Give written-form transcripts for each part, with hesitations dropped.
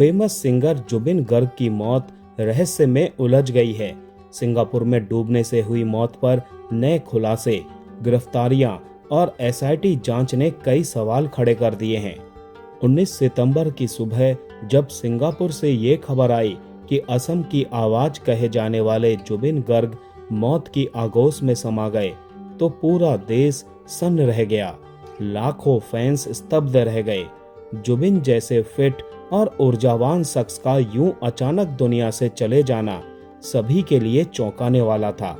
Famous singer Zubin Garg की मौत रहस्य में उलझ गई है। सिंगापुर में डूबने से हुई मौत पर नए खुलासे, गिरफ्तारियां और एसआईटी जांच ने कई सवाल खड़े कर दिए हैं। 19 सितंबर की सुबह जब सिंगापुर से ये खबर आई कि असम की आवाज कहे जाने वाले जुबिन गर्ग मौत की आगोश में समा गए, तो पूरा देश सन्न रह गया। लाखों फैंस स्तब्ध रह गए। जुबिन जैसे फिट और ऊर्जावान शख्स का यूं अचानक दुनिया से चले जाना सभी के लिए चौंकाने वाला था।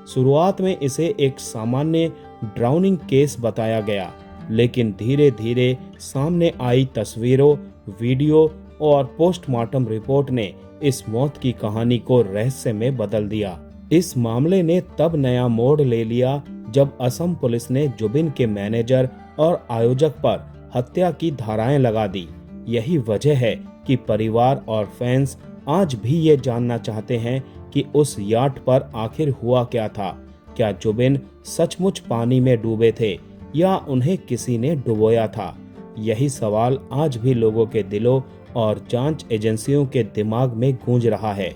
शुरुआत में इसे एक सामान्य ड्राउनिंग केस बताया गया, लेकिन धीरे धीरे सामने आई तस्वीरों, वीडियो और पोस्टमार्टम रिपोर्ट ने इस मौत की कहानी को रहस्य में बदल दिया। इस मामले ने तब नया मोड़ ले लिया जब असम पुलिस ने जुबिन के मैनेजर और आयोजक पर हत्या की धाराएं लगा दी। यही वजह है कि परिवार और फैंस आज भी ये जानना चाहते हैं कि उस याट पर आखिर हुआ क्या था। क्या जुबिन सचमुच पानी में डूबे थे या उन्हें किसी ने डुबोया था? यही सवाल आज भी लोगों के दिलों और जांच एजेंसियों के दिमाग में गूंज रहा है।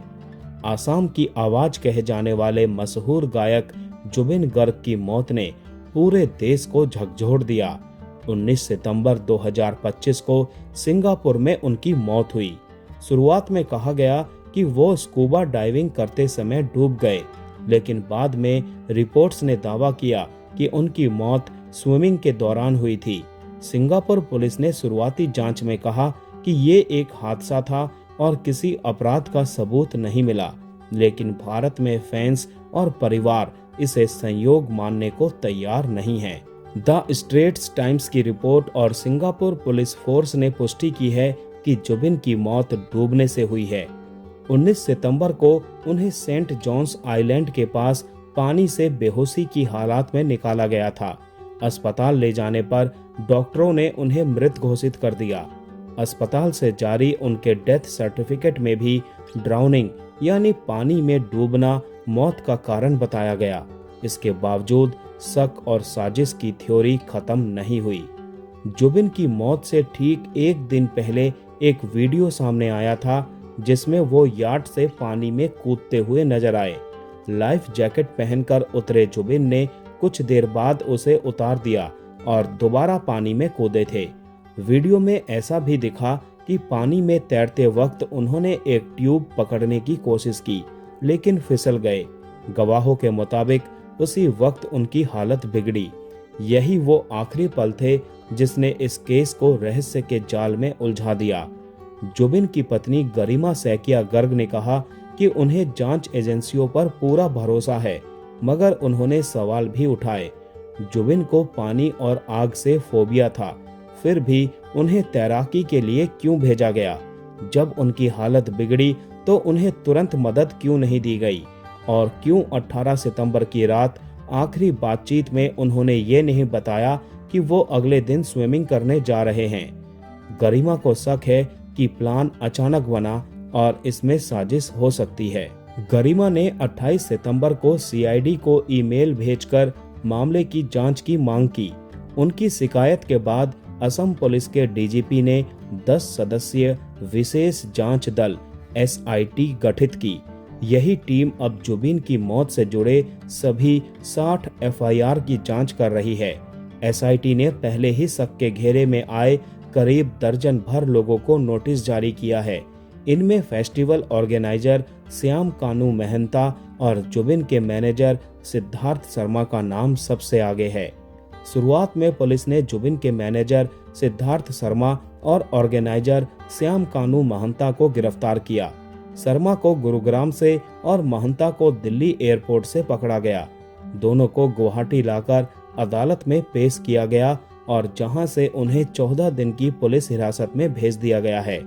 आसाम की आवाज कहे जाने वाले मशहूर गायक जुबिन गर्ग की मौत ने पूरे देश को झकझोर दिया। 19 सितंबर 2025 को सिंगापुर में उनकी मौत हुई। शुरुआत में कहा गया कि वो स्कूबा डाइविंग करते समय डूब गए, लेकिन बाद में रिपोर्ट्स ने दावा किया कि उनकी मौत स्विमिंग के दौरान हुई थी। सिंगापुर पुलिस ने शुरुआती जांच में कहा कि ये एक हादसा था और किसी अपराध का सबूत नहीं मिला, लेकिन भारत में फैंस और परिवार इसे संयोग मानने को तैयार नहीं है। द स्ट्रेट्स टाइम्स की रिपोर्ट और सिंगापुर पुलिस फोर्स ने पुष्टि की है कि जुबिन की मौत डूबने से हुई है। 19 सितंबर को उन्हें सेंट जॉन्स आइलैंड के पास पानी से बेहोशी की हालात में निकाला गया था। अस्पताल ले जाने पर डॉक्टरों ने उन्हें मृत घोषित कर दिया। अस्पताल से जारी उनके डेथ सर्टिफिकेट में भी ड्राउनिंग यानी पानी में डूबना मौत का कारण बताया गया। इसके बावजूद शक और साजिश की थ्योरी खत्म नहीं हुई। जुबिन की मौत से ठीक एक दिन पहले एक वीडियो सामने आया था जिसमें वो याट से पानी में कूदते हुए नजर आए। लाइफ जैकेट पहनकर उतरे जुबिन ने कुछ देर बाद उसे उतार दिया और दोबारा पानी में कूदे थे। वीडियो में ऐसा भी दिखा कि पानी में तैरते वक्त उन्होंने एक ट्यूब पकड़ने की कोशिश की, लेकिन फिसल गए। गवाहों के मुताबिक उसी वक्त उनकी हालत बिगड़ी। यही वो आखिरी पल थे जिसने इस केस को रहस्य के जाल में उलझा दिया। जुबिन की पत्नी गरिमा सैकिया गर्ग ने कहा कि उन्हें जांच एजेंसियों पर पूरा भरोसा है, मगर उन्होंने सवाल भी उठाए। जुबिन को पानी और आग से फोबिया था, फिर भी उन्हें तैराकी के लिए क्यों भेजा गया? जब उनकी हालत बिगड़ी तो उन्हें तुरंत मदद क्यों नहीं दी गई? और क्यों 18 सितंबर की रात आखिरी बातचीत में उन्होंने ये नहीं बताया कि वो अगले दिन स्विमिंग करने जा रहे हैं? गरिमा को शक है कि प्लान अचानक बना और इसमें साजिश हो सकती है। गरिमा ने 28 सितंबर को सीआईडी को ईमेल भेजकर मामले की जांच की मांग की। उनकी शिकायत के बाद असम पुलिस के डीजीपी ने 10 सदस्यीय विशेष जांच दल एसआईटी गठित की। यही टीम अब जुबिन की मौत से जुड़े सभी 60 एफआईआर की जांच कर रही है। एसआईटी ने पहले ही शक के घेरे में आए करीब दर्जन भर लोगों को नोटिस जारी किया है। इनमें फेस्टिवल ऑर्गेनाइजर श्याम कानू महंता और जुबिन के मैनेजर सिद्धार्थ शर्मा का नाम सबसे आगे है। शुरुआत में पुलिस ने जुबिन के मैनेजर सिद्धार्थ शर्मा और ऑर्गेनाइजर श्याम कानू महंता को गिरफ्तार किया। शर्मा को गुरुग्राम से और महंता को दिल्ली एयरपोर्ट से पकड़ा गया। दोनों को गुवाहाटी लाकर अदालत में पेश किया गया और जहां से उन्हें 14 दिन की पुलिस हिरासत में भेज दिया गया है।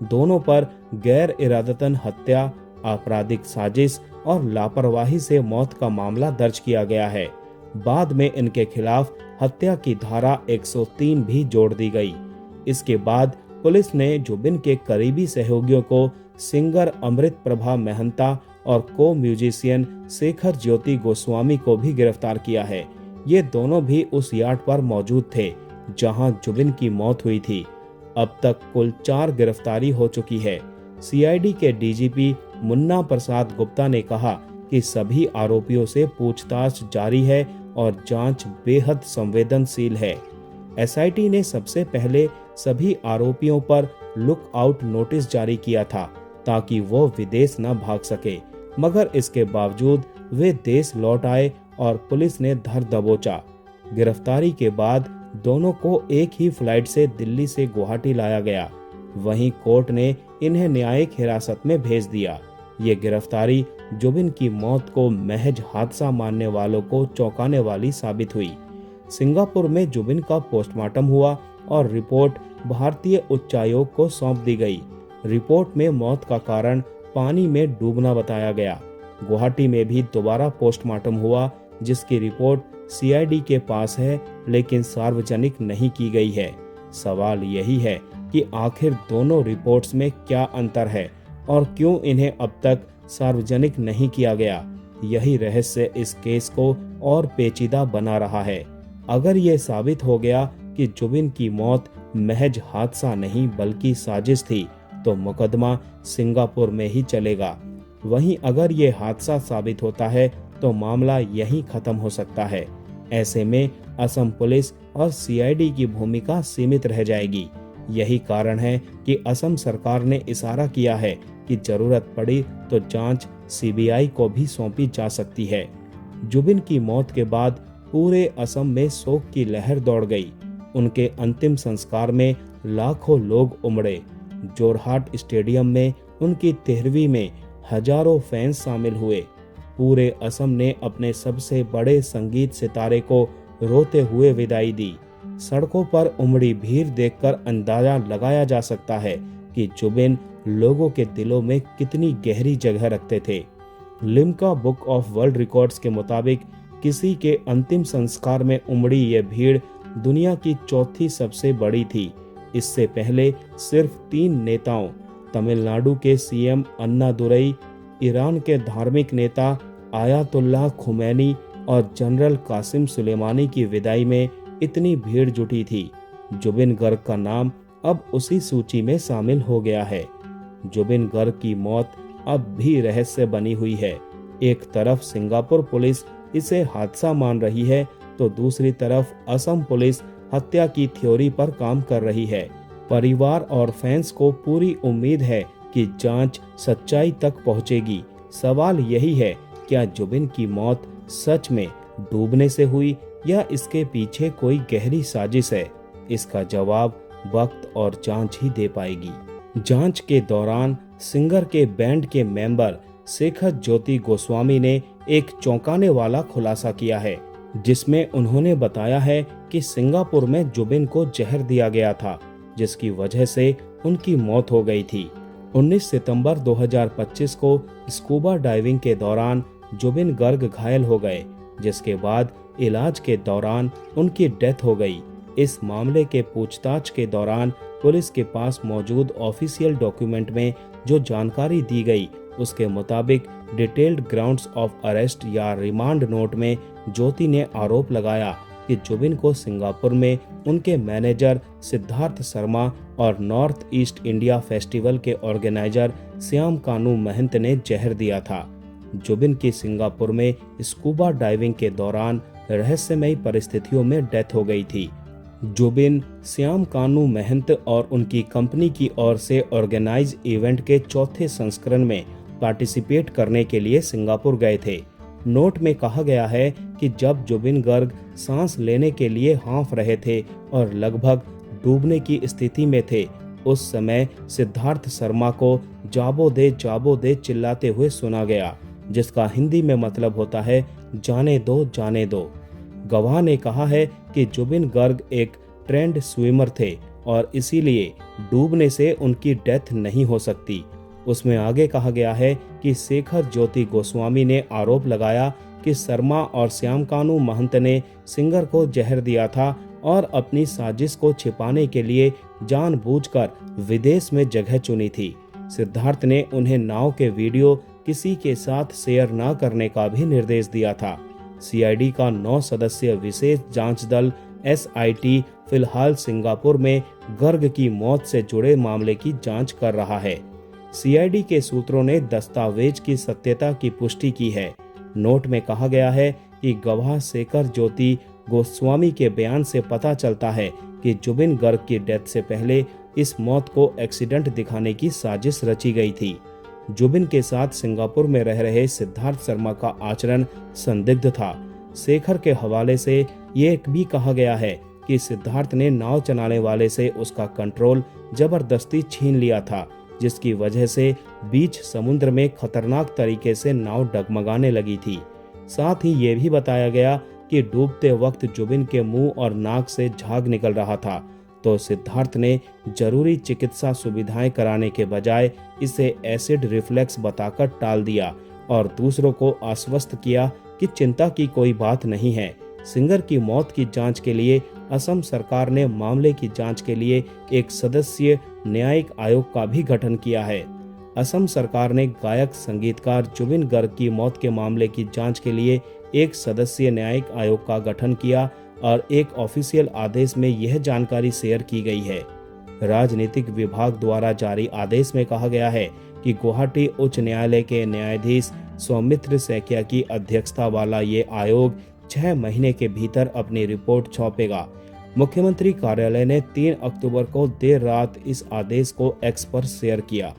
दोनों पर गैर इरादतन हत्या, आपराधिक साजिश और लापरवाही से मौत का मामला दर्ज किया गया है। बाद में इनके खिलाफ हत्या की धारा 103 भी जोड़ दी गई। इसके बाद पुलिस ने जुबिन के करीबी सहयोगियों को सिंगर अमृत प्रभा महंता और को म्यूजिशियन शेखर ज्योति गोस्वामी को भी गिरफ्तार किया है। ये दोनों भी उस याट पर मौजूद थे जहां जुबिन की मौत हुई थी। अब तक कुल 4 गिरफ्तारी हो चुकी है। सीआईडी के डीजीपी मुन्ना प्रसाद गुप्ता ने कहा कि सभी आरोपियों से पूछताछ जारी है और जांच बेहद संवेदनशील है। एसआईटी ने सबसे पहले सभी आरोपियों पर लुक आउट नोटिस जारी किया था ताकि वो विदेश न भाग सके, मगर इसके बावजूद वे देश लौट आए और पुलिस ने धर दबोचा। गिरफ्तारी के बाद दोनों को एक ही फ्लाइट से दिल्ली से गुवाहाटी लाया गया। वहीं कोर्ट ने इन्हें न्यायिक हिरासत में भेज दिया। ये गिरफ्तारी जुबिन की मौत को महज हादसा मानने वालों को चौंकाने वाली साबित हुई। सिंगापुर में जुबिन का पोस्टमार्टम हुआ और रिपोर्ट भारतीय उच्चायोग को सौंप दी गई। रिपोर्ट में मौत का कारण पानी में डूबना बताया गया। गुवाहाटी में भी दोबारा पोस्टमार्टम हुआ, जिसकी रिपोर्ट सीआईडी के पास है लेकिन सार्वजनिक नहीं की गई है। सवाल यही है कि आखिर दोनों रिपोर्ट्स में क्या अंतर है और क्यों इन्हें अब तक सार्वजनिक नहीं किया गया। यही रहस्य इस केस को और पेचीदा बना रहा है। अगर ये साबित हो गया कि जुबिन की मौत महज हादसा नहीं बल्कि साजिश थी, तो मुकदमा सिंगापुर में ही चलेगा। वहीं अगर ये हादसा साबित होता है तो मामला यहीं खत्म हो सकता है। ऐसे में असम पुलिस और सीआईडी की भूमिका सीमित रह जाएगी। यही कारण है कि असम सरकार ने इशारा किया है कि जरूरत पड़ी तो जांच सीबीआई को भी सौंपी जा सकती है। जुबिन की मौत के बाद पूरे असम में शोक की लहर दौड़ गई। उनके अंतिम संस्कार में लाखों लोग उमड़े। जोरहाट स्टेडियम में उनकी 13वीं में हजारों फैंस शामिल हुए। पूरे असम ने अपने सबसे बड़े संगीत सितारे को रोते हुए विदाई दी। सड़कों पर उमड़ी भीड़ देखकर अंदाजा लगाया जा सकता है कि जुबिन लोगों के दिलों में कितनी गहरी जगह रखते थे। Limca book of world records के मुताबिक किसी के अंतिम संस्कार में उमड़ी ये भीड़ दुनिया की चौथी सबसे बड़ी थी। इससे पहले सिर्फ 3 नेताओं, तमिलनाडु के सीएम अन्नादुरई, ईरान के धार्मिक नेता आयातुल्लाह खुमैनी और जनरल कासिम सुलेमानी की विदाई में इतनी भीड़ जुटी थी। जुबिन गर्ग का नाम अब उसी सूची में शामिल हो गया है। जुबिन गर्ग की मौत अब भी रहस्य बनी हुई है। एक तरफ सिंगापुर पुलिस इसे हादसा मान रही है तो दूसरी तरफ असम पुलिस हत्या की थ्योरी पर काम कर रही है। परिवार और फैंस को पूरी उम्मीद है कि जांच सच्चाई तक पहुंचेगी। सवाल यही है, क्या जुबिन की मौत सच में डूबने से हुई या इसके पीछे कोई गहरी साजिश है? इसका जवाब वक्त और जांच ही दे पाएगी। जांच के दौरान सिंगर के बैंड के मेंबर शेखर ज्योति गोस्वामी ने एक चौंकाने वाला खुलासा किया है, जिसमें उन्होंने बताया है कि सिंगापुर में जुबिन को जहर दिया गया था, जिसकी वजह से उनकी मौत हो गई थी। 19 सितंबर 2025 को स्कूबा डाइविंग के दौरान जुबिन गर्ग घायल हो गए, जिसके बाद इलाज के दौरान उनकी डेथ हो गई। इस मामले के पूछताछ के दौरान पुलिस के पास मौजूद ऑफिशियल डॉक्यूमेंट में जो जानकारी दी गई, उसके मुताबिक डिटेल्ड ग्राउंड्स ऑफ अरेस्ट या रिमांड नोट में ज्योति ने आरोप लगाया कि जुबिन को सिंगापुर में उनके मैनेजर सिद्धार्थ शर्मा और नॉर्थ ईस्ट इंडिया फेस्टिवल के ऑर्गेनाइजर श्याम कानू महंत ने जहर दिया था। जुबिन की सिंगापुर में स्कूबा डाइविंग के दौरान रहस्यमयी परिस्थितियों में डेथ हो गई थी। जुबिन श्याम कानू महंत और उनकी कंपनी की ओर से ऑर्गेनाइज इवेंट के चौथे संस्करण में पार्टिसिपेट करने के लिए सिंगापुर गए थे। नोट में कहा गया है कि जब जुबिन गर्ग सांस लेने के लिए हाँफ रहे थे और लगभग डूबने की स्थिति में थे, उस समय सिद्धार्थ शर्मा को जाबो दे चिल्लाते हुए सुना गया, जिसका हिंदी में मतलब होता है जाने दो जाने दो। गवाह ने कहा है कि जुबिन गर्ग एक ट्रेंड स्विमर थे और इसीलिए डूबने से उनकी डेथ नहीं हो सकती। उसमें आगे कहा गया है कि शेखर ज्योति गोस्वामी ने आरोप लगाया कि शर्मा और श्याम कानू महंत ने सिंगर को जहर दिया था और अपनी साजिश को छिपाने के लिए जानबूझकर विदेश में जगह चुनी थी। सिद्धार्थ ने उन्हें नाव के वीडियो किसी के साथ शेयर न करने का भी निर्देश दिया था। सीआईडी का 9 सदस्यीय विशेष जांच दल SIT फिलहाल सिंगापुर में गर्ग की मौत से जुड़े मामले की जांच कर रहा है। सीआईडी के सूत्रों ने दस्तावेज की सत्यता की पुष्टि की है। नोट में कहा गया है कि गवाह शेखर ज्योति गोस्वामी के बयान से पता चलता है कि जुबिन गर्ग की डेथ से पहले इस मौत को एक्सीडेंट दिखाने की साजिश रची गई थी। जुबिन के साथ सिंगापुर में रह रहे सिद्धार्थ शर्मा का आचरण संदिग्ध था। शेखर के हवाले से ये भी कहा गया है कि सिद्धार्थ ने नाव चलाने वाले से उसका कंट्रोल जबरदस्ती छीन लिया था, जिसकी वजह से बीच समुद्र में खतरनाक तरीके से नाव डगमगाने लगी थी। साथ ही ये भी बताया गया कि डूबते वक्त जुबिन के मुंह और नाक से झाग निकल रहा था, तो सिद्धार्थ ने जरूरी चिकित्सा सुविधाएं कराने के बजाय इसे एसिड रिफ्लेक्स बताकर टाल दिया और दूसरों को आश्वस्त किया कि चिंता की कोई बात नहीं है। सिंगर की मौत की जांच के लिए असम सरकार ने मामले की जांच के लिए एक सदस्यीय न्यायिक आयोग का भी गठन किया है। असम सरकार ने गायक संगीतकार जुबिन गर्ग की मौत के मामले की जांच के लिए एक सदस्यीय न्यायिक आयोग का गठन किया और एक ऑफिशियल आदेश में यह जानकारी शेयर की गई है। राजनीतिक विभाग द्वारा जारी आदेश में कहा गया है कि गुवाहाटी उच्च न्यायालय के न्यायाधीश सौमित्र सैकिया की अध्यक्षता वाला ये आयोग 6 महीने के भीतर अपनी रिपोर्ट सौंपेगा। मुख्यमंत्री कार्यालय ने 3 अक्टूबर को देर रात इस आदेश को एक्स पर शेयर किया।